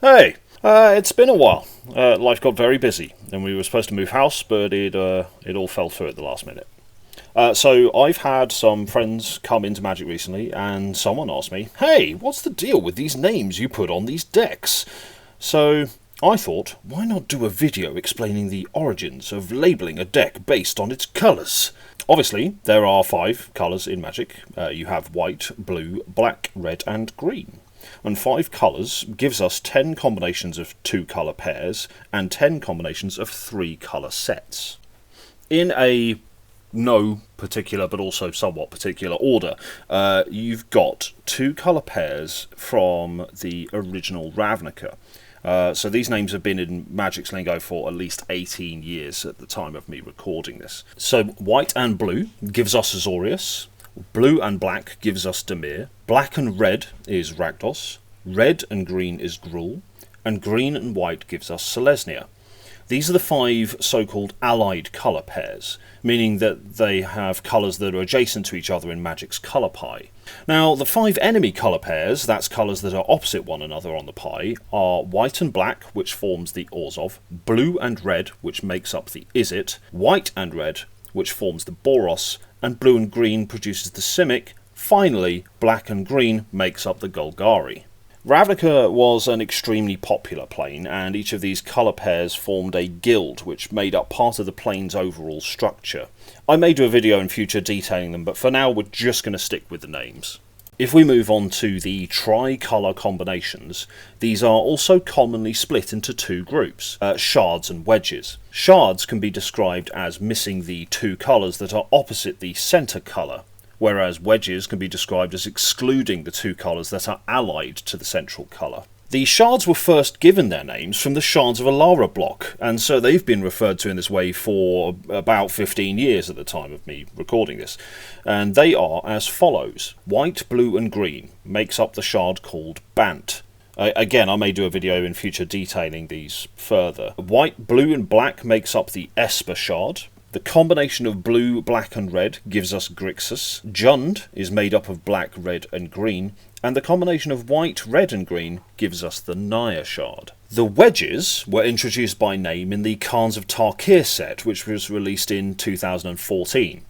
Hey, it's been a while. Life got very busy, and we were supposed to move house, but it all fell through at the last minute. So I've had some friends come into Magic recently, and someone asked me, "Hey, what's the deal with these names you put on these decks?" So I thought, why not do a video explaining the origins of labelling a deck based on its colours? Obviously, there are 5 colours in Magic. You have white, blue, black, red, and green. And 5 colours gives us 10 combinations of 2 colour pairs and 10 combinations of 3 colour sets. In a no particular but also somewhat particular order, you've got 2 colour pairs from the original Ravnica. So these names have been in Magic's lingo for at least 18 years at the time of me recording this. So white and blue gives us Azorius. Blue and black gives us Dimir. Black and red is Rakdos. Red and green is Gruul. And green and white gives us Selesnya. These are the 5 so-called allied colour pairs, meaning that they have colours that are adjacent to each other in Magic's colour pie. Now, the 5 enemy colour pairs, that's colours that are opposite one another on the pie, are white and black, which forms the Orzhov, blue and red, which makes up the Izzet, white and red, which forms the Boros, and blue and green produces the Simic. Finally, black and green makes up the Golgari. Ravnica was an extremely popular plane, and each of these colour pairs formed a guild which made up part of the plane's overall structure. I may do a video in future detailing them, but for now we're just going to stick with the names. If we move on to the tricolour combinations, these are also commonly split into 2 groups, shards and wedges. Shards can be described as missing the 2 colours that are opposite the centre colour, whereas wedges can be described as excluding the 2 colours that are allied to the central colour. The shards were first given their names from the Shards of Alara block, and so they've been referred to in this way for about 15 years at the time of me recording this. And they are as follows. White, blue and green makes up the shard called Bant. Again, I may do a video in future detailing these further. White, blue and black makes up the Esper shard. The combination of blue, black and red gives us Grixis. Jund is made up of black, red and green, and the combination of white, red and green gives us the Naya shard. The wedges were introduced by name in the Khans of Tarkir set, which was released in 2014.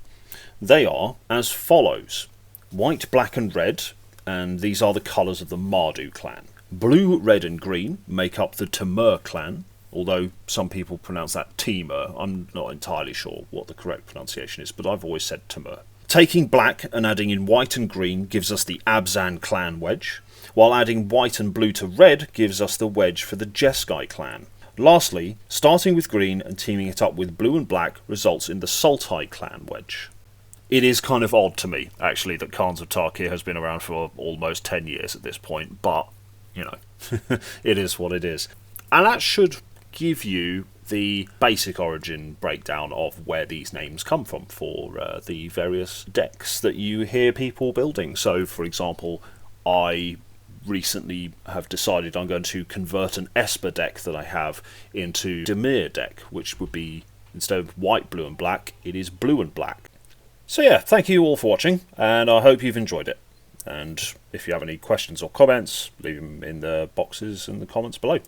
They are as follows. White, black and red, and these are the colours of the Mardu clan. Blue, red and green make up the Temur clan, although some people pronounce that Temur. I'm not entirely sure what the correct pronunciation is, but I've always said Temur. Taking black and adding in white and green gives us the Abzan clan wedge, while adding white and blue to red gives us the wedge for the Jeskai clan. Lastly, starting with green and teaming it up with blue and black results in the Sultai clan wedge. It is kind of odd to me, actually, that Khans of Tarkir has been around for almost 10 years at this point, but, you know, it is what it is. And that should give you the basic origin breakdown of where these names come from for the various decks that you hear people building. So, for example, I recently have decided I'm going to convert an Esper deck that I have into Dimir deck, which would be, instead of white, blue and black, it is blue and black. So yeah, thank you all for watching, and I hope you've enjoyed it. And if you have any questions or comments, leave them in the boxes in the comments below.